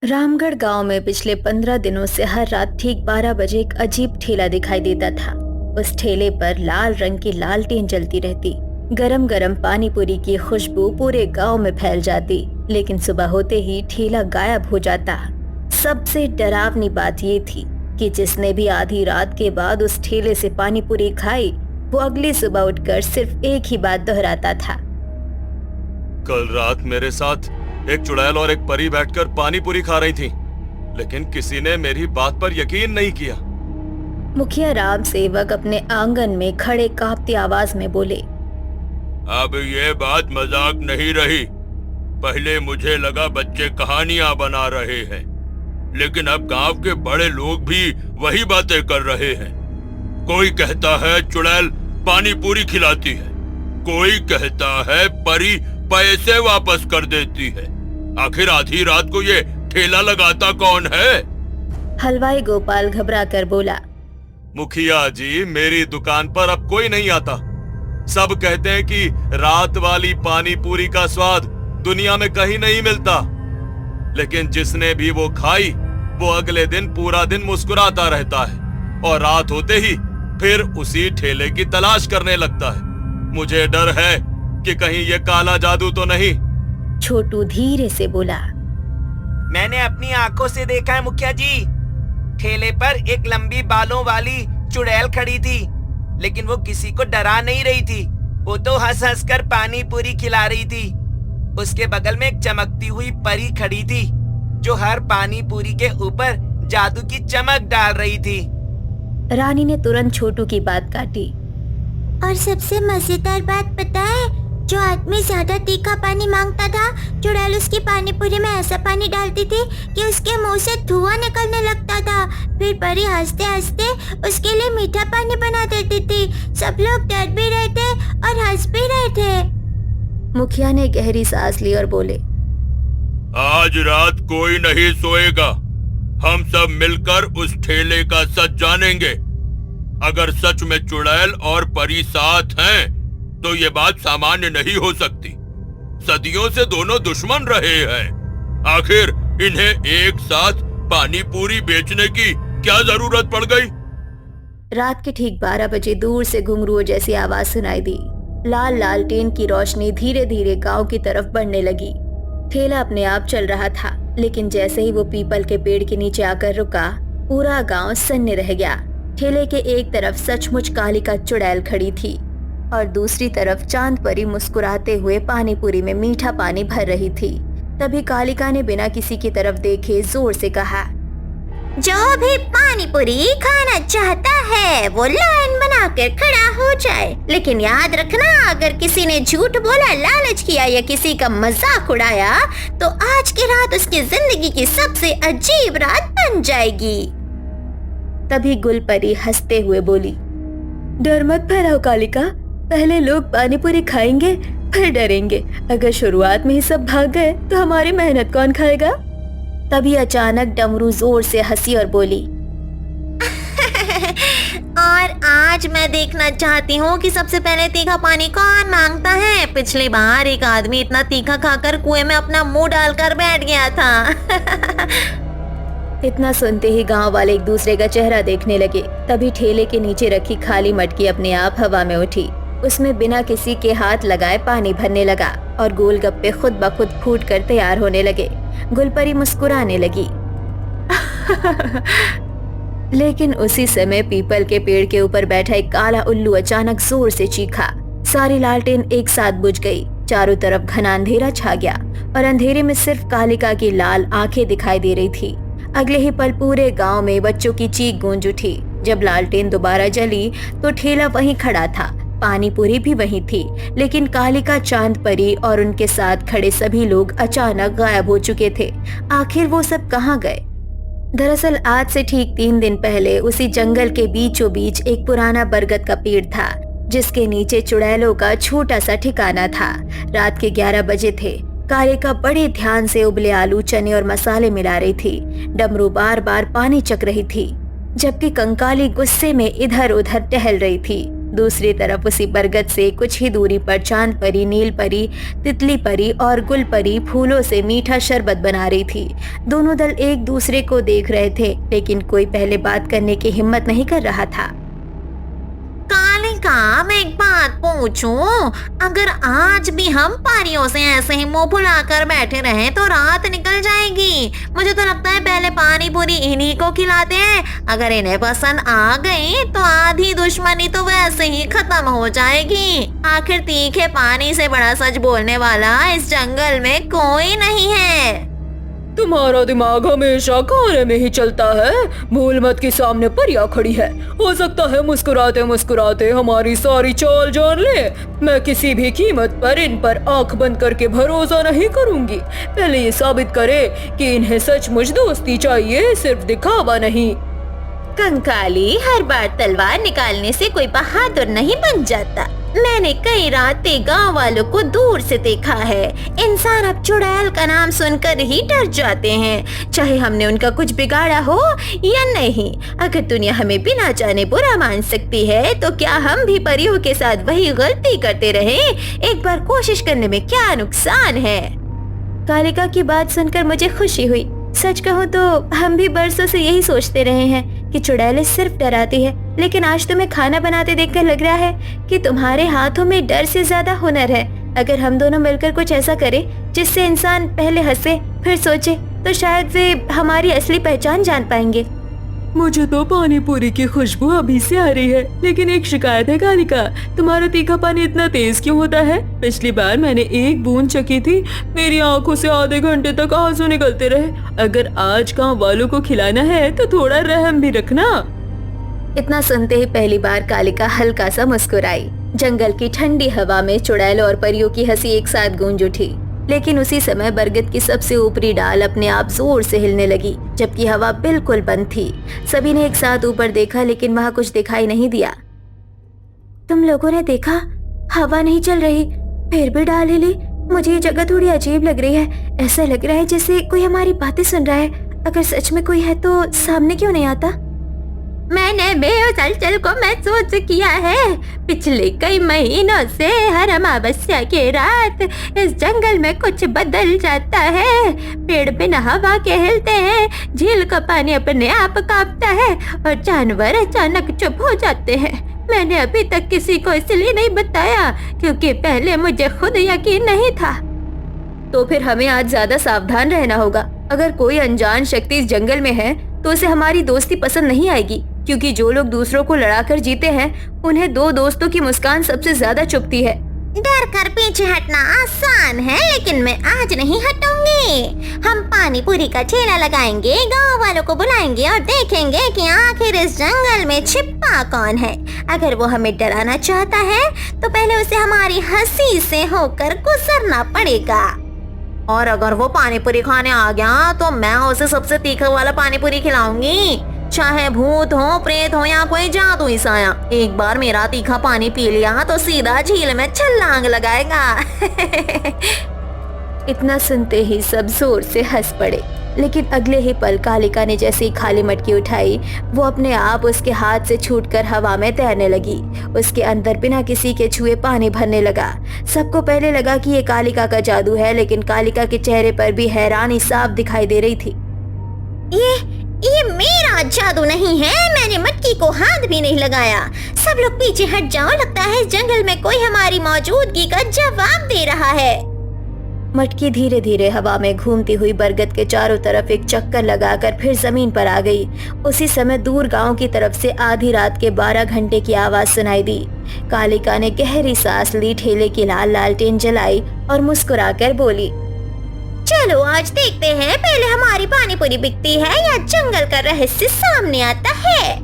रामगढ़ गांव में पिछले 15 दिनों से हर रात ठीक 12 बजे एक अजीब ठेला दिखाई देता था। उस ठेले पर लाल रंग की लालटेन जलती रहती। गरम गरम पानी पूरी की खुशबू पूरे गांव में फैल जाती, लेकिन सुबह होते ही ठेला गायब हो जाता। सबसे डरावनी बात ये थी कि जिसने भी आधी रात के बाद उस ठेले से पानी पूरी खाई, वो अगली सुबह उठकर सिर्फ एक ही बात दोहराता था। कल रात मेरे साथ एक चुड़ैल और एक परी बैठकर पानी पूरी खा रही थी, लेकिन किसी ने मेरी बात पर यकीन नहीं किया। मुखिया राम सेवक अपने आंगन में खड़े कांपती आवाज में बोले, अब ये बात मजाक नहीं रही। पहले मुझे लगा बच्चे कहानियां बना रहे हैं, लेकिन अब गांव के बड़े लोग भी वही बातें कर रहे हैं। कोई कहता है चुड़ैल पानी पूरी खिलाती है, कोई कहता है परी पैसे वापस कर देती है। आखिर आधी रात को ये ठेला लगाता कौन है? हलवाई गोपाल घबरा कर बोला, मुखिया जी, मेरी दुकान पर अब कोई नहीं आता। सब कहते हैं कि रात वाली पानी पूरी का स्वाद दुनिया में कहीं नहीं मिलता, लेकिन जिसने भी वो खाई वो अगले दिन पूरा दिन मुस्कुराता रहता है और रात होते ही फिर उसी ठेले की तलाश करने लगता है। मुझे डर है कि कहीं ये काला जादू तो नहीं। छोटू धीरे से बोला, मैंने अपनी आंखों से देखा है मुखिया जी। ठेले पर एक लंबी बालों वाली चुड़ैल खड़ी थी, लेकिन वो किसी को डरा नहीं रही थी। वो तो हंस हंस कर पानी पूरी खिला रही थी। उसके बगल में एक चमकती हुई परी खड़ी थी, जो हर पानी पूरी के ऊपर जादू की चमक डाल रही थी। रानी ने तुरंत छोटू की बात काटी, और सबसे मजेदार बात पता है, जो आदमी ज्यादा तीखा पानी मांगता था, चुड़ैल उसकी पानी पूरी में ऐसा पानी डालती थी कि उसके मुंह से धुआं निकलने लगता था। फिर परी हंसते हंसते उसके लिए मीठा पानी बना देती थी। सब लोग डर भी रहे थे और हंस भी रहे थे। मुखिया ने गहरी सांस ली और बोले, आज रात कोई नहीं सोएगा। हम सब मिलकर उस ठेले का सच जानेंगे। अगर सच में चुड़ैल और परी साथ हैं, तो ये बात सामान्य नहीं हो सकती। सदियों से दोनों दुश्मन रहे हैं। आखिर इन्हें एक साथ पानी पूरी बेचने की क्या जरूरत पड़ गई? रात के ठीक 12 बजे दूर से घुंघरूओं जैसी आवाज सुनाई दी। लाल लालटेन की रोशनी धीरे धीरे गांव की तरफ बढ़ने लगी। ठेला अपने आप चल रहा था, लेकिन जैसे ही वो पीपल के पेड़ के नीचे आकर रुका, पूरा गांव सन्ने रह गया। ठेले के एक तरफ सचमुच कालिका चुड़ैल खड़ी थी और दूसरी तरफ चांद परी मुस्कुराते हुए पानी पूरी में मीठा पानी भर रही थी। तभी कालिका ने बिना किसी की तरफ देखे जोर से कहा, जो भी पानी पूरी खाना चाहता है वो लाइन बनाकर खड़ा हो जाए। लेकिन याद रखना, अगर किसी ने झूठ बोला, लालच किया या किसी का मजाक उड़ाया, तो आज की रात उसकी जिंदगी की सबसे अजीब रात बन जाएगी। तभी गुलपरी हंसते हुए बोली, डर मत फैलाओ कालिका, पहले लोग पानी पूरी खाएंगे फिर डरेंगे। अगर शुरुआत में ही सब भाग गए तो हमारी मेहनत कौन खाएगा? तभी अचानक डमरू जोर से हंसी और बोली, और आज मैं देखना चाहती हूँ कि सबसे पहले तीखा पानी कौन मांगता है। पिछली बार एक आदमी इतना तीखा खाकर कुएं में अपना मुंह डालकर बैठ गया था। इतना सुनते ही गांव वाले एक दूसरे का चेहरा देखने लगे। तभी ठेले के नीचे रखी खाली मटकी अपने आप हवा में उठी। उसमें बिना किसी के हाथ लगाए पानी भरने लगा और गोलगप्पे खुद ब खुद फूट कर तैयार होने लगे। गुलपरी मुस्कुराने लगी। लेकिन उसी समय पीपल के पेड़ के ऊपर बैठा एक काला उल्लू अचानक जोर से चीखा। सारी लालटेन एक साथ बुझ गई। चारों तरफ घना अंधेरा छा गया और अंधेरे में सिर्फ कालिका की लाल आंखें दिखाई दे रही थी। अगले ही पल पूरे गांव में बच्चों की चीख गूंज उठी। जब लालटेन दोबारा जली तो ठेला वहीं खड़ा था, पानी पूरी भी वहीं थी, लेकिन कालिका, चांद परी और उनके साथ खड़े सभी लोग अचानक गायब हो चुके थे। आखिर वो सब कहाँ गए? दरअसल आज से ठीक 3 दिन पहले उसी जंगल के बीचों बीच एक पुराना बरगद का पेड़ था, जिसके नीचे चुड़ैलों का छोटा सा ठिकाना था। रात के 11 बजे थे। कालिका बड़े ध्यान से उबले आलू, चने और मसाले मिला रही थी। डमरू बार बार पानी चख रही थी, जबकि कंकाली गुस्से में इधर उधर टहल रही थी। दूसरी तरफ उसी बरगद से कुछ ही दूरी पर चांद परी, नील परी, तितली परी और गुल परी फूलों से मीठा शरबत बना रही थी। दोनों दल एक दूसरे को देख रहे थे, लेकिन कोई पहले बात करने की हिम्मत नहीं कर रहा था। कालिका, मैं एक बात पूछूं? अगर आज भी हम परियों से ऐसे ही मुंह फुलाकर बैठे रहे तो रात निकल जाएगी। मुझे तो लगता है पहले पानी पूरी इन्हीं को खिलाते हैं। अगर इन्हें पसंद आ गई तो आधी दुश्मनी तो वैसे ही खत्म हो जाएगी। आखिर तीखे पानी से बड़ा सच बोलने वाला इस जंगल में कोई नहीं है। तुम्हारा दिमाग हमेशा खाने में ही चलता है। भूल मत कि सामने परिया खड़ी है। हो सकता है मुस्कुराते मुस्कुराते हमारी सारी चाल जान ले। मैं किसी भी कीमत पर इन पर आंख बंद करके भरोसा नहीं करूंगी। पहले ये साबित करे कि इन्हें सचमुच दोस्ती चाहिए, सिर्फ दिखावा नहीं। कंकाली, हर बार तलवार निकालने से कोई बहादुर नहीं बन जाता। मैंने कई रातें गांव वालों को दूर से देखा है। इंसान अब चुड़ैल का नाम सुनकर ही डर जाते हैं, चाहे हमने उनका कुछ बिगाड़ा हो या नहीं। अगर दुनिया हमें बिना जाने बुरा मान सकती है तो क्या हम भी परियों के साथ वही गलती करते रहें? एक बार कोशिश करने में क्या नुकसान है? कालिका की बात सुनकर मुझे खुशी हुई। सच कहूँ तो हम भी बरसों से यही सोचते रहे हैं कि चुड़ैलें सिर्फ डराती है, लेकिन आज तुम्हें खाना बनाते देखकर लग रहा है कि तुम्हारे हाथों में डर से ज्यादा हुनर है। अगर हम दोनों मिलकर कुछ ऐसा करें जिससे इंसान पहले हंसे फिर सोचे, तो शायद वे हमारी असली पहचान जान पाएंगे। मुझे तो पानी पूरी की खुशबू अभी से आ रही है, लेकिन एक शिकायत है कालिका, तुम्हारा तीखा पानी इतना तेज क्यों होता है? पिछली बार मैंने एक बूंद चखी थी, मेरी आंखों से आधे घंटे तक आंसू निकलते रहे। अगर आज गांव वालों को खिलाना है तो थोड़ा रहम भी रखना। इतना सुनते ही पहली बार कालिका हल्का सा मुस्कुराई। जंगल की ठंडी हवा में चुड़ैल और परियों की हंसी एक साथ गूंज उठी, लेकिन उसी समय बरगद की सबसे ऊपरी डाल अपने आप जोर से हिलने लगी, जबकि हवा बिल्कुल बंद थी। सभी ने एक साथ ऊपर देखा, लेकिन वहां कुछ दिखाई नहीं दिया। तुम लोगों ने देखा? हवा नहीं चल रही, फिर भी डाल हिली। मुझे ये जगह थोड़ी अजीब लग रही है। ऐसा लग रहा है जैसे कोई हमारी बातें सुन रहा है। अगर सच में कोई है तो सामने क्यों नहीं आता? मैंने बेहोश हलचल को महसूस किया है। पिछले कई महीनों से हर अमावस्या की रात इस जंगल में कुछ बदल जाता है। पेड़ बिना हवा के हिलते हैं, झील का पानी अपने आप कांपता है और जानवर अचानक चुप हो जाते हैं। मैंने अभी तक किसी को इसलिए नहीं बताया क्योंकि पहले मुझे खुद यकीन नहीं था। तो फिर हमें आज ज्यादा सावधान रहना होगा। अगर कोई अनजान शक्ति इस जंगल में है तो उसे हमारी दोस्ती पसंद नहीं आएगी, क्योंकि जो लोग दूसरों को लड़ाकर जीते हैं उन्हें दो दोस्तों की मुस्कान सबसे ज्यादा चुभती है। डर कर पीछे हटना आसान है, लेकिन मैं आज नहीं हटूंगी। हम पानी पूरी का ठेला लगाएंगे, गांव वालों को बुलाएंगे और देखेंगे कि आखिर इस जंगल में छिपा कौन है। अगर वो हमें डराना चाहता है तो पहले उसे हमारी हंसी से होकर गुजरना पड़ेगा। और अगर वो पानी पूरी खाने आ गया तो मैं उसे सबसे तीखा वाला पानी पूरी खिलाऊंगी, चाहे भूत हो, प्रेत हो या कोई जादुई साया। एक बार मेरा तीखा पानी पी लिया तो सीधा झील में छलांग लगाएगा। इतना सुनते ही सब जोर से हंस पड़े, लेकिन अगले ही पल कालिका ने जैसे ही खाली मटकी उठाई, वो अपने आप उसके हाथ से छूटकर हवा में तैरने लगी। उसके अंदर बिना किसी के छुए पानी भरने लगा। सबको पहले लगा कि ये कालिका का जादू है, लेकिन कालिका के चेहरे पर भी हैरानी साफ दिखाई दे रही थी। ये मेरा जादू नहीं है, मैंने मटकी को हाथ भी नहीं लगाया। सब लोग पीछे हट जाओ, लगता है इस जंगल में कोई हमारी मौजूदगी का जवाब दे रहा है। मटकी धीरे धीरे हवा में घूमती हुई बरगद के चारों तरफ एक चक्कर लगाकर फिर जमीन पर आ गई। उसी समय दूर गांव की तरफ से आधी रात के 12 घंटे की आवाज सुनाई दी। कालिका ने गहरी सांस ली, ठेले की लाल लालटेन जलाई और मुस्कुराकर बोली, चलो आज देखते हैं पहले हमारी पानी पूरी बिकती है या जंगल का रहस्य सामने आता है।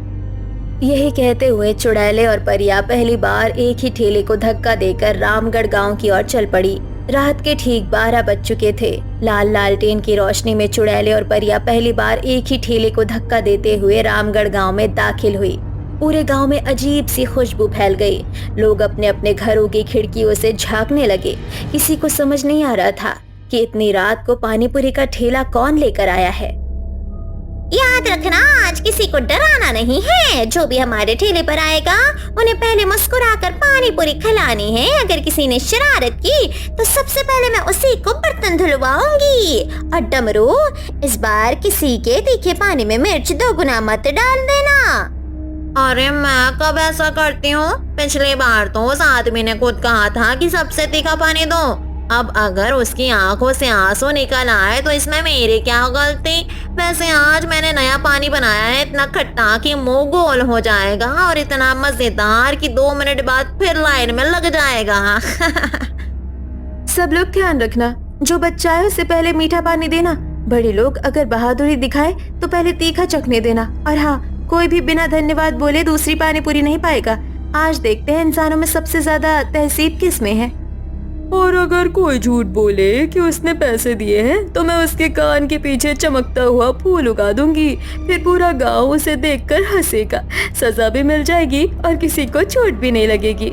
यही कहते हुए चुड़ैले और परिया पहली बार एक ही ठेले को धक्का देकर रामगढ़ गांव की ओर चल पड़ी। रात के ठीक 12 बज चुके थे। लाल लालटेन की रोशनी में चुड़ैले और परिया पहली बार एक ही ठेले को धक्का देते हुए रामगढ़ गांव में दाखिल हुई। पूरे गांव में अजीब सी खुशबू फैल गई। लोग अपने अपने घरों की खिड़कियों से झांकने लगे। किसी को समझ नहीं आ रहा था कि इतनी रात को पानी पूरी का ठेला कौन लेकर आया है। याद रखना, आज किसी को डराना नहीं है। जो भी हमारे ठेले पर आएगा उन्हें पहले मुस्कुराकर पानी पूरी खिलानी है। अगर किसी ने शरारत की तो सबसे पहले मैं उसी को बर्तन धुलवाऊंगी। और डमरू, इस बार किसी के तीखे पानी में मिर्च 2 गुना मत डाल देना। अरे मैं कब ऐसा करती हूँ? पिछली बार तो उस आदमी ने खुद कहा था कि सबसे तीखा पानी दो। अब अगर उसकी आंखों से आंसू निकल आए तो इसमें मेरी क्या गलती? वैसे आज मैंने नया पानी बनाया है, इतना खट्टा कि मुंह गोल हो जाएगा और इतना मजेदार कि 2 मिनट बाद फिर लाइन में लग जाएगा। सब लोग ध्यान रखना, जो बच्चा है उससे पहले मीठा पानी देना। बड़े लोग अगर बहादुरी दिखाए तो पहले तीखा चखने देना। और हाँ, कोई भी बिना धन्यवाद बोले दूसरी पानी पूरी नहीं पाएगा। आज देखते हैं इंसानों में सबसे ज्यादा तहसीब किस में है। और अगर कोई झूठ बोले कि उसने पैसे दिए हैं तो मैं उसके कान के पीछे चमकता हुआ फूल उगा दूंगी। फिर पूरा गांव उसे देखकर हंसेगा, सजा भी मिल जाएगी और किसी को चोट भी नहीं लगेगी।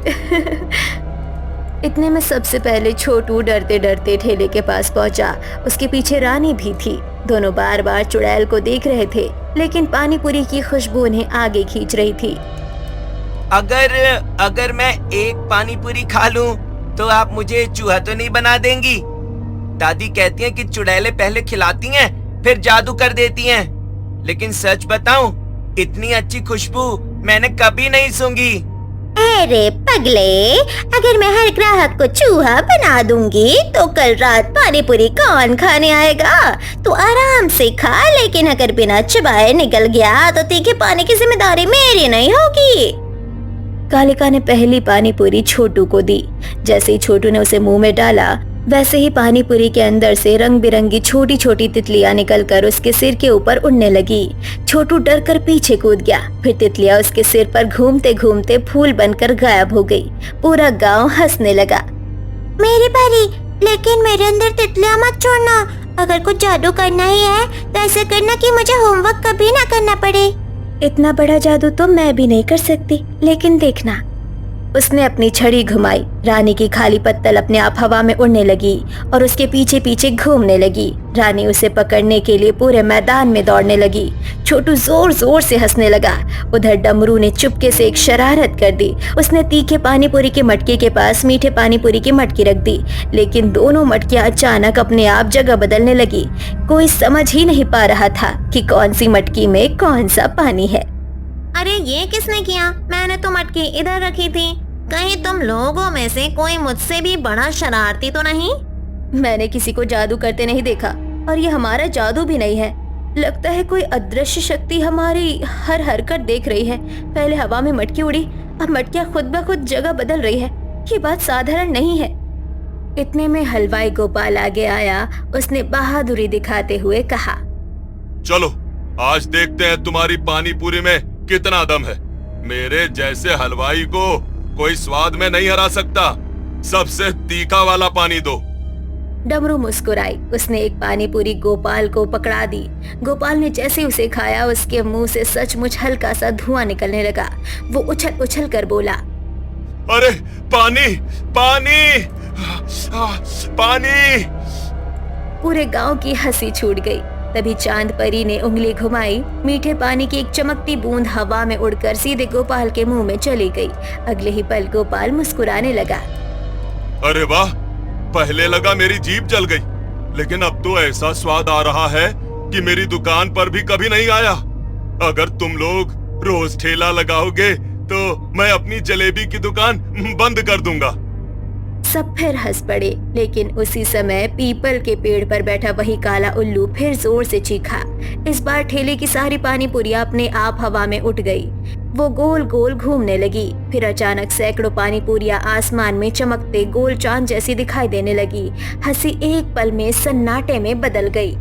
इतने में सबसे पहले छोटू डरते डरते ठेले के पास पहुंचा। उसके पीछे रानी भी थी। दोनों बार बार चुड़ैल को देख रहे थे, लेकिन पानी पूरी की खुशबू उन्हें आगे खींच रही थी। अगर मैं एक पानी पूरी खा लूं तो आप मुझे चूहा तो नहीं बना देंगी? दादी कहती हैं कि चुड़ैलें पहले खिलाती हैं फिर जादू कर देती हैं। लेकिन सच बताऊं, इतनी अच्छी खुशबू मैंने कभी नहीं सूंघी। अरे पगले, अगर मैं हर ग्राहक को चूहा बना दूंगी तो कल रात पानी पूरी कौन खाने आएगा? तू आराम से खा, लेकिन अगर बिना चबाए निकल गया तो तीखे पानी की जिम्मेदारी मेरी नहीं होगी। कालिका ने पहली पानी पूरी छोटू को दी। जैसे ही छोटू ने उसे मुंह में डाला, वैसे ही पानी पूरी के अंदर से रंग बिरंगी छोटी छोटी तितलियां निकलकर उसके सिर के ऊपर उड़ने लगी। छोटू डर कर पीछे कूद गया। फिर तितलियां उसके सिर पर घूमते घूमते फूल बनकर गायब हो गई। पूरा गांव हंसने लगा। मेरी बारी, लेकिन मेरे अंदर तितलियां मत छोड़ना। अगर कुछ जादू करना ही है तो ऐसा करना कि मुझे होमवर्क कभी ना करना पड़े। इतना बड़ा जादू तो मैं भी नहीं कर सकती, लेकिन देखना। उसने अपनी छड़ी घुमाई। रानी की खाली पत्तल अपने आप हवा में उड़ने लगी और उसके पीछे पीछे घूमने लगी। रानी उसे पकड़ने के लिए पूरे मैदान में दौड़ने लगी। छोटू जोर जोर से हंसने लगा। उधर डमरू ने चुपके से एक शरारत कर दी। उसने तीखे पानी पूरी के मटके के पास मीठे पानी पूरी की मटकी रख दी, लेकिन दोनों मटकियां अचानक अपने आप जगह बदलने लगी। कोई समझ ही नहीं पा रहा था कि कौन सी मटकी में कौन सा पानी है। अरे ये किसने किया? मैंने तो मटकी इधर रखी थी। कहीं तुम लोगों में से कोई मुझसे भी बड़ा शरारती तो नहीं? मैंने किसी को जादू करते नहीं देखा, और ये हमारा जादू भी नहीं है। लगता है कोई अदृश्य शक्ति हमारी हर हरकत देख रही है। पहले हवा में मटकी उड़ी, अब मटकियां खुद ब खुद जगह बदल रही है। ये बात साधारण नहीं है। इतने में हलवाई गोपाल आगे आया। उसने बहादुरी दिखाते हुए कहा, चलो आज देखते हैं तुम्हारी पानी पूरी में कितना दम है। मेरे जैसे हलवाई को कोई स्वाद में नहीं हरा सकता। सबसे तीखा वाला पानी दो। डमरू मुस्कुराई। उसने एक पानी पूरी गोपाल को पकड़ा दी। गोपाल ने जैसे उसे खाया, उसके मुंह से सचमुच हल्का सा धुआं निकलने लगा। वो उछल उछल कर बोला, अरे पानी पानी पानी। पूरे गांव की हंसी छूट गई। तभी चांद परी ने उंगली घुमाई। मीठे पानी की एक चमकती बूंद हवा में उड़कर सीधे गोपाल के मुंह में चली गई। अगले ही पल गोपाल मुस्कुराने लगा। अरे वाह, पहले लगा मेरी जीभ जल गई, लेकिन अब तो ऐसा स्वाद आ रहा है कि मेरी दुकान पर भी कभी नहीं आया। अगर तुम लोग रोज ठेला लगाओगे तो मैं अपनी जलेबी की दुकान बंद कर दूंगा। सब फिर हंस पड़े, लेकिन उसी समय पीपल के पेड़ पर बैठा वही काला उल्लू फिर जोर से चीखा। इस बार ठेले की सारी पानी पूरियां अपने आप हवा में उठ गई। वो गोल गोल घूमने लगी। फिर अचानक सैकड़ों पानी पूरियां आसमान में चमकते गोल चांद जैसी दिखाई देने लगी। हंसी एक पल में सन्नाटे में बदल गई।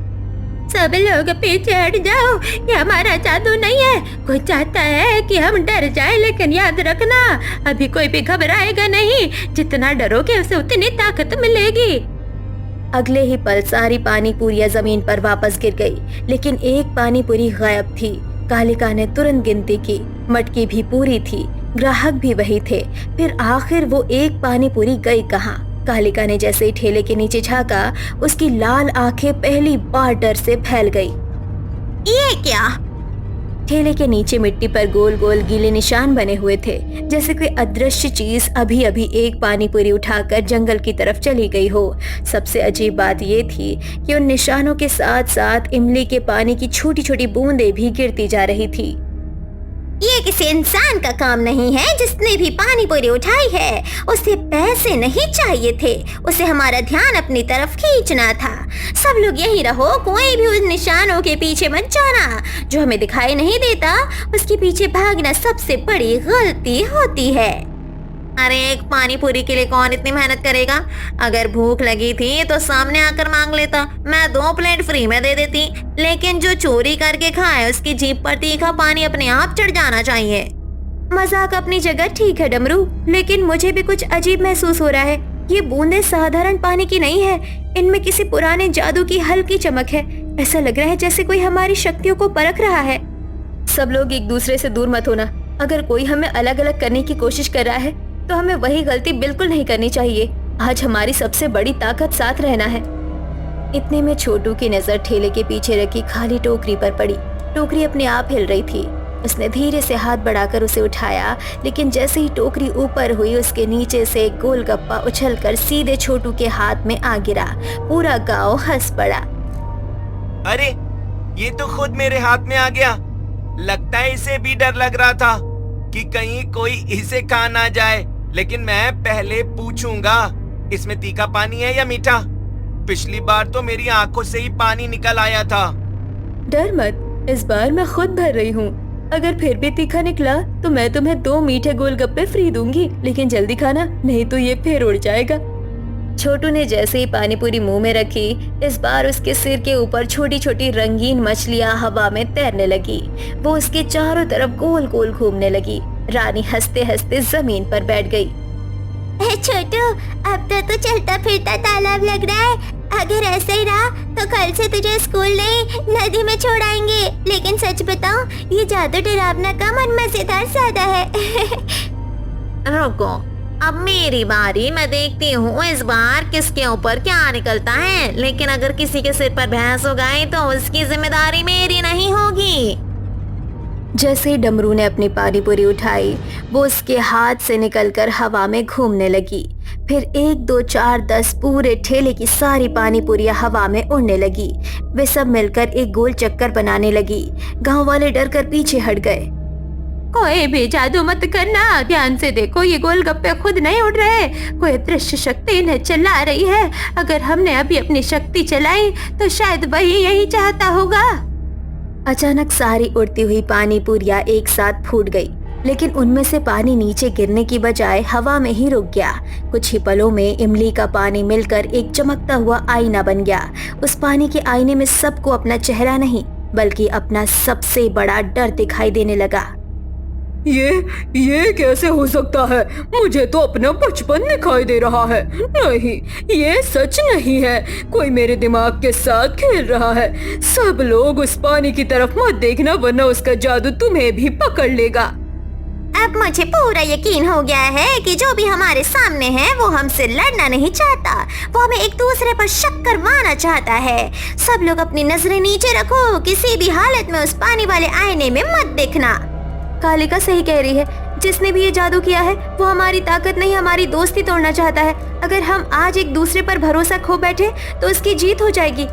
सब लोग पीछे हट जाओ, ये हमारा जादू नहीं है। कोई चाहता है कि हम डर जाए, लेकिन याद रखना अभी कोई भी घबराएगा नहीं। जितना डरोगे उसे उतनी ताकत मिलेगी। अगले ही पल सारी पानी पूरियां जमीन पर वापस गिर गई, लेकिन एक पानी पूरी गायब थी। कालिका ने तुरंत गिनती की। मटकी भी पूरी थी, ग्राहक भी वही थे। फिर आखिर वो एक पानी पूरी गई कहाँ? कालिका ने जैसे ही ठेले के नीचे झांका, उसकी लाल आंखें पहली बार डर से फैल गई। ये क्या? ठेले के नीचे मिट्टी पर गोल गोल गीले निशान बने हुए थे, जैसे कोई अदृश्य चीज अभी अभी एक पानी पूरी उठाकर जंगल की तरफ चली गई हो। सबसे अजीब बात ये थी कि उन निशानों के साथ साथ इमली के पानी की छोटी छोटी बूंदें भी गिरती जा रही थी। ये किसी इंसान का काम नहीं है। जिसने भी पानी पूरी उठाई है उसे पैसे नहीं चाहिए थे, उसे हमारा ध्यान अपनी तरफ खींचना था। सब लोग यही रहो, कोई भी उन निशानों के पीछे मत जाना। जो हमें दिखाई नहीं देता उसके पीछे भागना सबसे बड़ी गलती होती है। अरे एक पानी पूरी के लिए कौन इतनी मेहनत करेगा? अगर भूख लगी थी तो सामने आकर मांग लेता, मैं 2 प्लेट फ्री में दे देती। लेकिन जो चोरी करके खाए उसकी जीभ पर तीखा पानी अपने आप चढ़ जाना चाहिए। मजाक अपनी जगह ठीक है डमरू, लेकिन मुझे भी कुछ अजीब महसूस हो रहा है। ये बूंदें साधारण पानी की नहीं है, इनमें किसी पुराने जादू की हल्की चमक है। ऐसा लग रहा है जैसे कोई हमारी शक्तियों को परख रहा है। सब लोग एक दूसरे से दूर मत होना। अगर कोई हमें अलग अलग करने की कोशिश कर रहा है तो हमें वही गलती बिल्कुल नहीं करनी चाहिए। आज हमारी सबसे बड़ी ताकत साथ रहना है। इतने में छोटू की नजर ठेले के पीछे रखी खाली टोकरी पर पड़ी। टोकरी अपने आप हिल रही थी। उसने धीरे से हाथ बढ़ाकर उसे उठाया, लेकिन जैसे ही टोकरी ऊपर हुई उसके नीचे से एक गोलगप्पा उछलकर सीधे छोटू के हाथ में आ गिरा। पूरा गांव हंस पड़ा। अरे ये तो खुद मेरे हाथ में आ गया। लगता है इसे भी डर लग रहा था कि कहीं कोई इसे खा ना जाए। लेकिन मैं पहले पूछूंगा, इसमें तीखा पानी है या मीठा? पिछली बार तो मेरी आंखों से ही पानी निकल आया था। डर मत, इस बार मैं खुद भर रही हूँ। अगर फिर भी तीखा निकला तो मैं तुम्हें 2 मीठे गोलगप्पे फ्री दूंगी, लेकिन जल्दी खाना, नहीं तो ये फिर उड़ जाएगा। छोटू ने जैसे ही पानी पूरी मुंह में रखी, इस बार उसके सिर के ऊपर छोटी छोटी रंगीन मछलियां हवा में तैरने लगी। वो उसके चारों तरफ गोल गोल घूमने लगी। रानी हंसते हंसते जमीन पर बैठ गई। छोटू, अब तो चलता फिरता तालाब लग रहा है। अगर ऐसे ही रहा तो कल से तुझे स्कूल नहीं नदी में छोड़ आएंगे। लेकिन सच बताऊं, ये जादू डरावना कम और मजेदार ज्यादा है। रुको, अब मेरी बारी। मैं देखती हूँ इस बार किसके ऊपर क्या निकलता है। लेकिन अगर किसी के सिर पर भैंस हो गई तो उसकी जिम्मेदारी मेरी नहीं होगी। जैसे ही डमरू ने अपनी पानी पूरी उठाई, वो उसके हाथ से निकलकर हवा में घूमने लगी। फिर 1 2 4 10 पूरे ठेले की सारी पानी पूरियां हवा में उड़ने लगी। वे सब मिलकर एक गोल चक्कर बनाने लगी। गांव वाले डर कर पीछे हट गए। कोई भी जादू मत करना, ध्यान से देखो, ये गोलगप्पे खुद नहीं उड़ रहे, कोई दृश्य शक्ति इन्हें चला रही है। अगर हमने अभी अपनी शक्ति चलाई तो शायद वही यही चाहता होगा। अचानक सारी उड़ती हुई पानी पूरियां एक साथ फूट गई, लेकिन उनमें से पानी नीचे गिरने की बजाय हवा में ही रुक गया। कुछ ही पलों में इमली का पानी मिलकर एक चमकता हुआ आईना बन गया। उस पानी के आईने में सबको अपना चेहरा नहीं बल्कि अपना सबसे बड़ा डर दिखाई देने लगा। ये कैसे हो सकता है? मुझे तो अपना बचपन दिखाई दे रहा है। नहीं, ये सच नहीं है। कोई मेरे दिमाग के साथ खेल रहा है। सब लोग उस पानी की तरफ मत देखना, वरना उसका जादू तुम्हें भी पकड़ लेगा। अब मुझे पूरा यकीन हो गया है कि जो भी हमारे सामने है वो हमसे लड़ना नहीं चाहता, वो हमें एक दूसरे पर शक करवाना चाहता है। सब लोग अपनी नजरें नीचे रखो, किसी भी हालत में उस पानी वाले आईने में मत देखना। कालिका सही कह रही है, जिसने भी ये जादू किया है वो हमारी ताकत नहीं, हमारी दोस्ती तोड़ना चाहता है। अगर हम आज एक दूसरे पर भरोसा खो बैठे तो उसकी जीत हो जाएगी।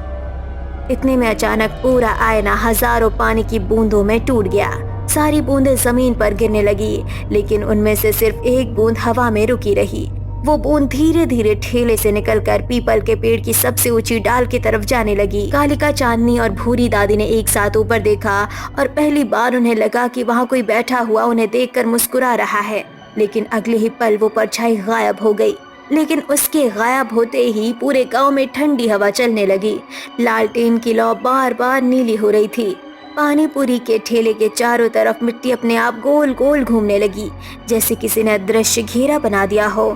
इतने में अचानक पूरा आईना हजारों पानी की बूंदों में टूट गया। सारी बूंदें जमीन पर गिरने लगी, लेकिन उनमें से सिर्फ एक बूंद हवा में रुकी रही। वो बूंद धीरे धीरे ठेले से निकलकर पीपल के पेड़ की सबसे ऊंची डाल की तरफ जाने लगी। कालिका, चांदनी और भूरी दादी ने एक साथ ऊपर देखा और पहली बार उन्हें लगा कि वहाँ कोई बैठा हुआ उन्हें देखकर मुस्कुरा रहा है। लेकिन अगले ही पल वो परछाई गायब हो गई। लेकिन उसके गायब होते ही पूरे गांव में ठंडी हवा चलने लगी। लालटेन की लौ बार बार नीली हो रही थी। पानी पूरी के ठेले के चारों तरफ मिट्टी अपने आप गोल गोल घूमने लगी, जैसे किसी ने अदृश्य घेरा बना दिया हो।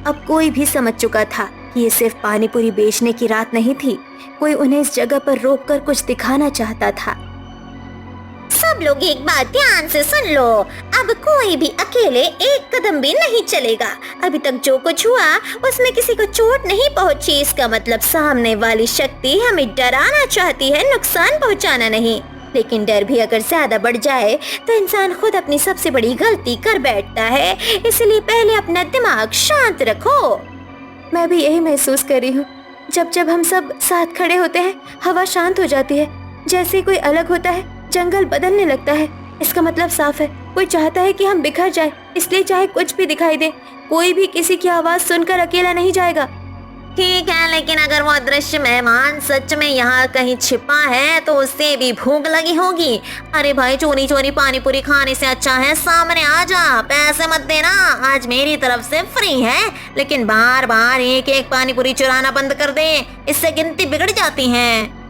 अब कोई भी समझ चुका था कि ये सिर्फ पानी पूरी बेचने की रात नहीं थी। कोई उन्हें इस जगह पर रोककर कुछ दिखाना चाहता था। सब लोग एक बात ध्यान से सुन लो, अब कोई भी अकेले एक कदम भी नहीं चलेगा। अभी तक जो कुछ हुआ उसमें किसी को चोट नहीं पहुंची। इसका मतलब सामने वाली शक्ति हमें डराना चाहती है, नुकसान पहुंचाना नहीं। लेकिन डर भी अगर ज्यादा बढ़ जाए तो इंसान खुद अपनी सबसे बड़ी गलती कर बैठता है, इसलिए पहले अपना दिमाग शांत रखो। मैं भी यही महसूस कर रही हूँ। जब जब हम सब साथ खड़े होते हैं, हवा शांत हो जाती है, जैसे कोई अलग होता है, जंगल बदलने लगता है। इसका मतलब साफ है, कोई चाहता है कि हम बिखर जाए, इसलिए चाहे कुछ भी दिखाई दे, कोई भी किसी की आवाज सुनकर अकेला नहीं जाएगा। ठीक है, लेकिन अगर वो अदृश्य मेहमान सच में यहाँ कहीं छिपा है तो उससे भी भूख लगी होगी। अरे भाई, चोरी चोरी पानी पूरी खाने से अच्छा है सामने आ जा, पैसे मत देना, आज मेरी तरफ से फ्री है। लेकिन बार बार एक एक पानी पूरी चुराना बंद कर दे, इससे गिनती बिगड़ जाती है।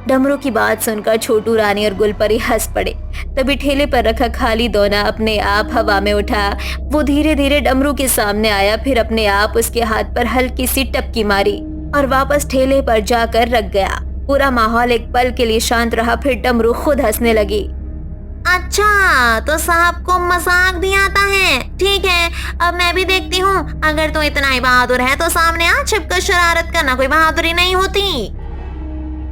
डमरू की बात सुनकर छोटू, रानी और गुलपरी हंस पड़े। तभी ठेले पर रखा खाली दोना अपने आप हवा में उठा। वो धीरे धीरे डमरू के सामने आया, फिर अपने आप उसके हाथ पर हल्की सी टपकी मारी और वापस ठेले पर जाकर रख गया। पूरा माहौल एक पल के लिए शांत रहा, फिर डमरू खुद हंसने लगी। अच्छा, तो साहब को मजाक भी आता है। ठीक है, अब मैं भी देखती हूँ। अगर तू इतना ही बहादुर है तो सामने आ, छिपकर शरारत करना कोई बहादुरी नहीं होती।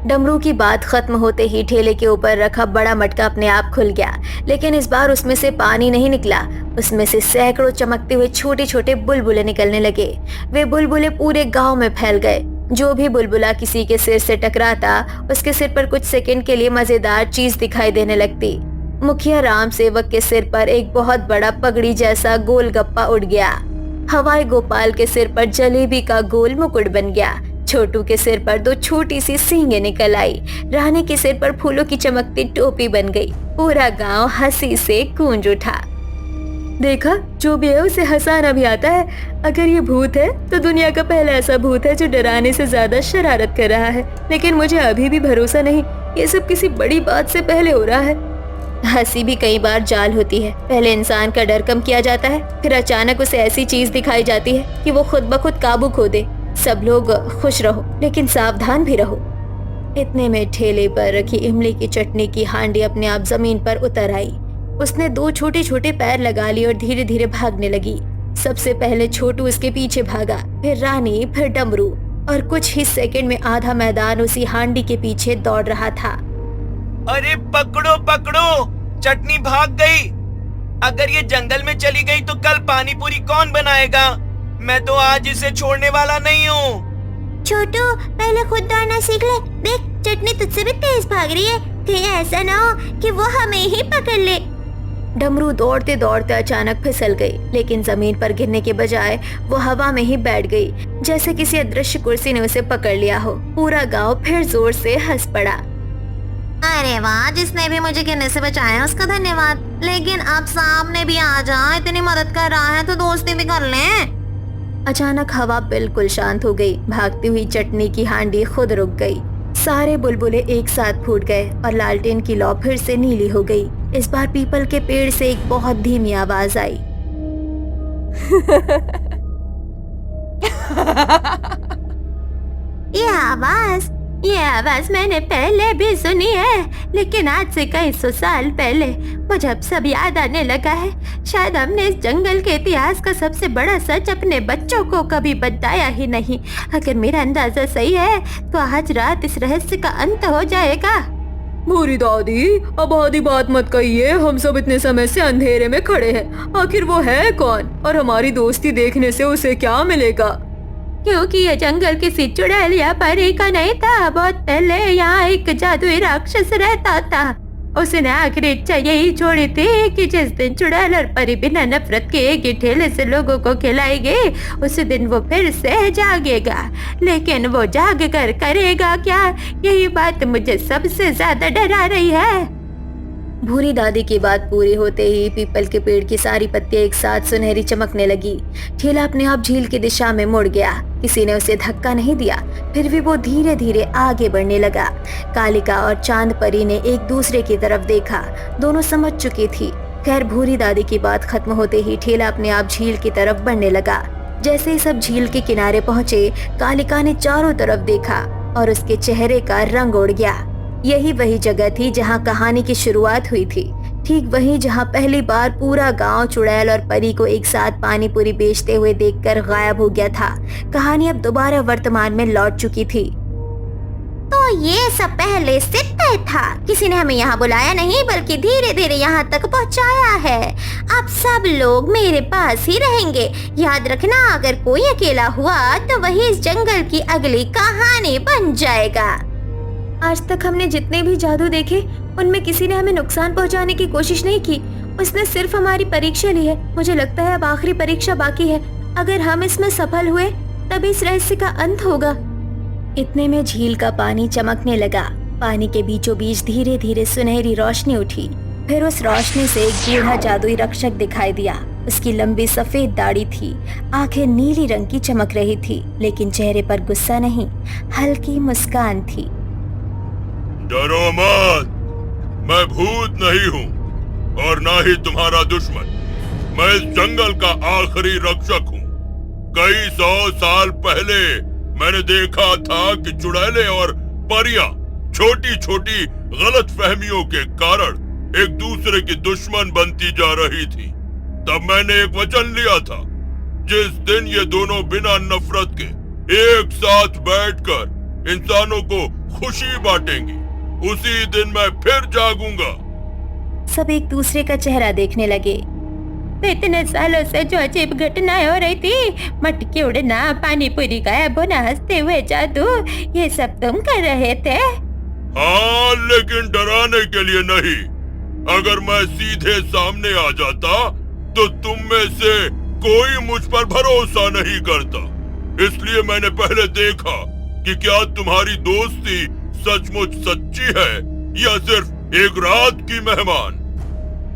डमरू की बात खत्म होते ही ठेले के ऊपर रखा बड़ा मटका अपने आप खुल गया, लेकिन इस बार उसमें से पानी नहीं निकला। उसमें से सैकड़ों चमकते हुए छोटे छोटे बुलबुले निकलने लगे। वे बुलबुले पूरे गांव में फैल गए। जो भी बुलबुला किसी के सिर से टकराता, उसके सिर पर कुछ सेकंड के लिए मजेदार चीज दिखाई देने लगती। मुखिया राम सेवक के सिर पर एक बहुत बड़ा पगड़ी जैसा गोलगप्पा उड़ गया। हवाई गोपाल के सिर पर जलेबी का गोल मुकुट बन गया। छोटू के सिर पर दो छोटी सी सींगें निकल आई। रानी के सिर पर फूलों की चमकती टोपी बन गई। पूरा गांव हंसी से गूंज उठा। देखा, जो भी है उसे हंसाना भी आता है। अगर ये भूत है तो दुनिया का पहला ऐसा भूत है जो डराने से ज्यादा शरारत कर रहा है। लेकिन मुझे अभी भी भरोसा नहीं, ये सब किसी बड़ी बात से पहले हो रहा है। हंसी भी कई बार जाल होती है। पहले इंसान का डर कम किया जाता है, फिर अचानक उसे ऐसी चीज दिखाई जाती है कि वो खुद ब खुद काबू खो दे। सब लोग खुश रहो, लेकिन सावधान भी रहो। इतने में ठेले पर रखी इमली की चटनी की हांडी अपने आप जमीन पर उतर आई। उसने दो छोटे छोटे पैर लगा लिए और धीरे धीरे भागने लगी। सबसे पहले छोटू उसके पीछे भागा, फिर रानी, फिर डमरू, और कुछ ही सेकंड में आधा मैदान उसी हांडी के पीछे दौड़ रहा था। अरे पकड़ो पकड़ो, चटनी भाग गई। अगर ये जंगल में चली गई तो कल पानी पूरी कौन बनाएगा? मैं तो आज इसे छोड़ने वाला नहीं हूँ। छोटू, पहले खुद दौड़ना सीख ले। देख, चटनी तुझसे भी तेज भाग रही है। कहीं ऐसा ना हो कि वो हमें ही पकड़ ले। डमरू दौड़ते दौड़ते अचानक फिसल गई, लेकिन जमीन पर गिरने के बजाय वो हवा में ही बैठ गई, जैसे किसी अदृश्य कुर्सी ने उसे पकड़ लिया हो। पूरा गांव फिर जोर से हंस पड़ा। अरे वाह, जिसने भी मुझे गिरने से बचाया उसका धन्यवाद। लेकिन अब सामने भी आ जा, इतनी मदद कर रहा है तो दोस्ती भी कर ले। अचानक हवा बिल्कुल शांत हो गई। भागती हुई चटनी की हांडी खुद रुक गई। सारे बुलबुले एक साथ फूट गए और लालटेन की लौ फिर से नीली हो गई। इस बार पीपल के पेड़ से एक बहुत धीमी आवाज आई। ये आवाज मैंने पहले भी सुनी है, लेकिन आज से कई सौ साल पहले। मुझे अब सब याद आने लगा है। शायद हमने इस जंगल के इतिहास का सबसे बड़ा सच अपने बच्चों को कभी बताया ही नहीं। अगर मेरा अंदाजा सही है तो आज रात इस रहस्य का अंत हो जाएगा। मोरी दादी, अब आधी बात मत कहिए। हम सब इतने समय से अंधेरे में खड़े हैं। आखिर वो है कौन और हमारी दोस्ती देखने से उसे क्या मिलेगा? क्योंकि ये जंगल किसी चुड़ैल या परी का नहीं था। बहुत पहले यहाँ एक जादुई राक्षस रहता था। उसने आखिरी इच्छा यही छोड़ी थी कि जिस दिन चुड़ैल और परी बिना नफरत के एक ही ठेले से लोगों को खिलाएंगे, उस दिन वो फिर से जागेगा। लेकिन वो जाग कर करेगा क्या? यही बात मुझे सबसे ज्यादा डरा रही है। भूरी दादी की बात पूरी होते ही पीपल के पेड़ की सारी पत्तियां एक साथ सुनहरी चमकने लगी। ठेला अपने आप झील की दिशा में मुड़ गया। किसी ने उसे धक्का नहीं दिया, फिर भी वो धीरे धीरे आगे बढ़ने लगा। कालिका और चांद परी ने एक दूसरे की तरफ देखा। दोनों समझ चुकी थी। खैर, भूरी दादी की बात खत्म होते ही ठेला अपने आप झील की तरफ बढ़ने लगा। जैसे ही सब झील के किनारे पहुंचे, कालिका ने चारों तरफ देखा और उसके चेहरे का रंग उड़ गया। यही वही जगह थी जहां कहानी की शुरुआत हुई थी। ठीक वहीं जहां पहली बार पूरा गांव चुड़ैल और परी को एक साथ पानी पूरी बेचते हुए देखकर गायब हो गया था। कहानी अब दोबारा वर्तमान में लौट चुकी थी। तो तो ये सब पहले से तय था। किसी ने हमें यहाँ बुलाया नहीं बल्कि धीरे धीरे यहाँ तक पहुँचाया है। अब सब लोग मेरे पास ही रहेंगे। याद रखना, अगर कोई अकेला हुआ तो वही इस जंगल की अगली कहानी बन जाएगा। आज तक हमने जितने भी जादू देखे उनमें किसी ने हमें नुकसान पहुंचाने की कोशिश नहीं की। उसने सिर्फ हमारी परीक्षा ली है। मुझे लगता है अब आखिरी परीक्षा बाकी है। अगर हम इसमें सफल हुए तभी इस रहस्य का अंत होगा। इतने में झील का पानी चमकने लगा। पानी के बीचों बीच धीरे धीरे सुनहरी रोशनी उठी। फिर उस रोशनी से एक बूढ़ा जादुई रक्षक दिखाई दिया। उसकी लंबी सफेद दाढ़ी थी, आंखें नीली रंग की चमक रही थी, लेकिन चेहरे पर गुस्सा नहीं, हल्की मुस्कान थी। डरो मत, मैं भूत नहीं हूँ और ना ही तुम्हारा दुश्मन। मैं इस जंगल का आखिरी रक्षक हूँ। कई 100 साल पहले मैंने देखा था कि चुड़ैलें और परियां छोटी छोटी गलत फहमियों के कारण एक दूसरे की दुश्मन बनती जा रही थी। तब मैंने एक वचन लिया था, जिस दिन ये दोनों बिना नफरत के एक साथ बैठकर इंसानों को खुशी बांटेंगी, उसी दिन मैं फिर जागूंगा। सब एक दूसरे का चेहरा देखने लगे। इतने सालों से जो अजीब घटनाएं हो रही थी, मटकी उड़ना, पानी पूरी गायब होना, हंसते हुए जादू, ये सब तुम कर रहे थे? हाँ, लेकिन डराने के लिए नहीं। अगर मैं सीधे सामने आ जाता तो तुम में से कोई मुझ पर भरोसा नहीं करता। इसलिए मैंने पहले देखा कि क्या तुम्हारी दोस्ती सचमुच सच्ची है या सिर्फ एक रात की मेहमान।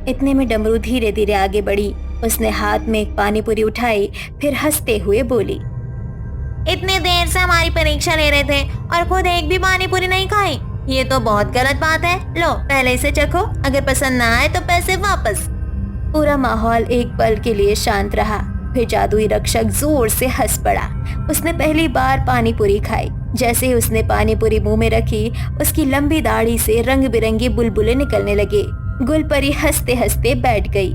इतने में डमरू धीरे धीरे आगे बढ़ी। उसने हाथ में एक पानी पूरी उठाई, फिर हंसते हुए बोली, इतने देर से हमारी परीक्षा ले रहे थे और खुद एक भी पानी पूरी नहीं खाई। ये तो बहुत गलत बात है। लो पहले इसे चखो, अगर पसंद ना आए तो पैसे वापस। पूरा माहौल एक पल के लिए शांत रहा। फिर जादुई रक्षक जोर से हंस पड़ा। उसने पहली बार पानी पूरी खाई। जैसे ही उसने पानी पूरी मुंह में रखी, उसकी लंबी दाढ़ी से रंग बिरंगे बुलबुलें निकलने लगे। गुलपरी हंसते हंसते बैठ गई।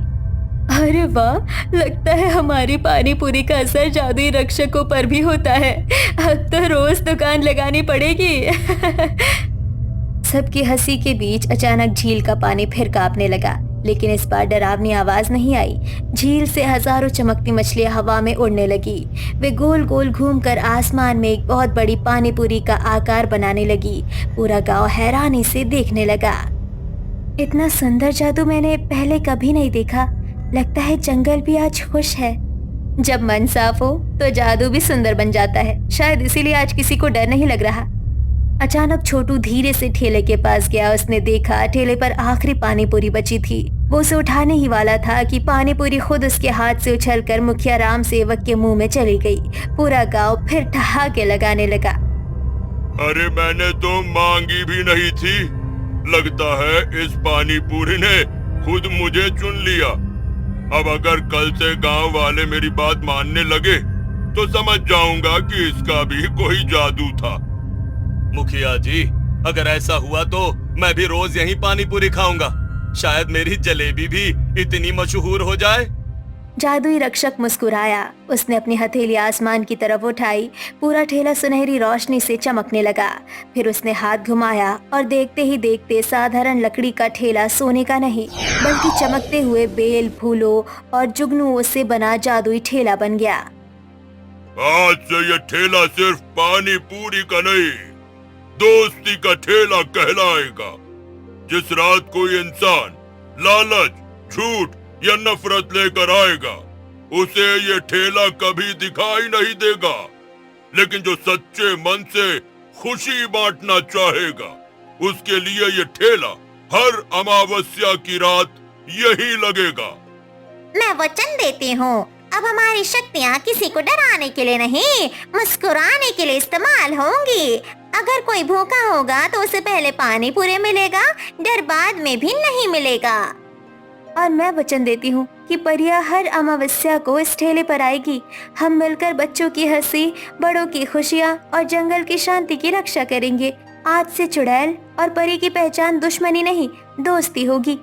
अरे वाह, लगता है हमारी पानी पूरी का असर जादुई रक्षकों पर भी होता है। अब तो रोज दुकान लगानी पड़ेगी। सबकी हंसी के बीच अचानक झील का पानी फिर कांपने लगा, लेकिन इस बार डरावनी आवाज नहीं आई। झील से हजारों चमकती मछलियां हवा में उड़ने लगी। वे गोल गोल घूमकर आसमान में एक बहुत बड़ी पानी पूरी का आकार बनाने लगी। पूरा गांव हैरानी से देखने लगा। इतना सुंदर जादू मैंने पहले कभी नहीं देखा। लगता है जंगल भी आज खुश है। जब मन साफ हो तो जादू भी सुंदर बन जाता है। शायद इसीलिए आज किसी को डर नहीं लग रहा। अचानक छोटू धीरे से ठेले के पास गया। उसने देखा ठेले पर आखिरी पानी पूरी बची थी। वो उसे उठाने ही वाला था कि पानी पूरी खुद उसके हाथ से उछलकर मुखिया राम सेवक के मुंह में चली गई। पूरा गांव फिर ठहाके लगाने लगा। अरे मैंने तो मांगी भी नहीं थी। लगता है इस पानी पूरी ने खुद मुझे चुन लिया। अब अगर कल से गांव वाले मेरी बात मानने लगे तो समझ जाऊंगा कि इसका भी कोई जादू था। मुखिया जी, अगर ऐसा हुआ तो मैं भी रोज यहीं पानी पूरी खाऊंगा। शायद मेरी जलेबी भी इतनी मशहूर हो जाए। जादुई रक्षक मुस्कुराया। उसने अपनी हथेली आसमान की तरफ उठाई। पूरा ठेला सुनहरी रोशनी से चमकने लगा। फिर उसने हाथ घुमाया और देखते ही देखते साधारण लकड़ी का ठेला सोने का नहीं बल्कि चमकते हुए बेल, फूलों और जुगनुओं से बना जादुई ठेला बन गया। आज से ये ठेला सिर्फ पानी पूरी का नहीं, दोस्ती का ठेला कहलाएगा। जिस रात कोई इंसान लालच, झूठ या नफरत लेकर आएगा, उसे ये ठेला कभी दिखाई नहीं देगा। लेकिन जो सच्चे मन से खुशी बांटना चाहेगा, उसके लिए ये ठेला हर अमावस्या की रात यही लगेगा। मैं वचन देती हूँ, अब हमारी शक्तियाँ किसी को डराने के लिए नहीं, मुस्कुराने के लिए इस्तेमाल होंगी। अगर कोई भूखा होगा तो उसे पहले पानी पूरी मिलेगा, डर बाद में भी नहीं मिलेगा। और मैं वचन देती हूँ कि परिया हर अमावस्या को इस ठेले पर आएगी। हम मिलकर बच्चों की हंसी, बड़ों की खुशियाँ और जंगल की शांति की रक्षा करेंगे। आज से चुड़ैल और परी की पहचान दुश्मनी नहीं, दोस्ती होगी।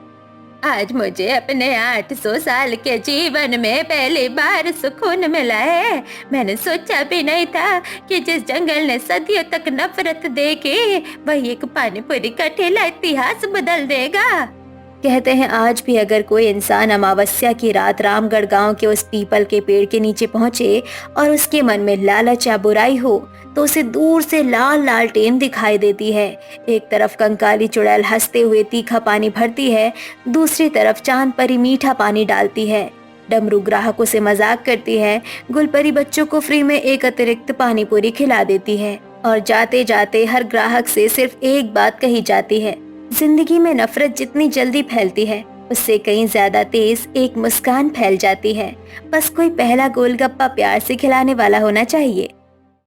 आज मुझे अपने 800 साल के जीवन में पहली बार सुकून मिला है। मैंने सोचा भी नहीं था कि जिस जंगल ने सदियों तक नफरत देके वही एक पानी पूरी का ठेला इतिहास बदल देगा। कहते हैं आज भी अगर कोई इंसान अमावस्या की रात रामगढ़ गांव के उस पीपल के पेड़ के नीचे पहुंचे और उसके मन में लालच या बुराई हो तो उसे दूर से लाल लालटेन दिखाई देती है। एक तरफ कंकाली चुड़ैल हंसते हुए तीखा पानी भरती है, दूसरी तरफ चांद परी मीठा पानी डालती है। डमरू ग्राहकों से मजाक करती है, गुलपरी बच्चों को फ्री में एक अतिरिक्त पानी पूरी खिला देती है और जाते जाते हर ग्राहक से सिर्फ एक बात कही जाती है, जिंदगी में नफरत जितनी जल्दी फैलती है उससे कहीं ज्यादा तेज एक मुस्कान फैल जाती है। बस कोई पहला गोलगप्पा प्यार से खिलाने वाला होना चाहिए।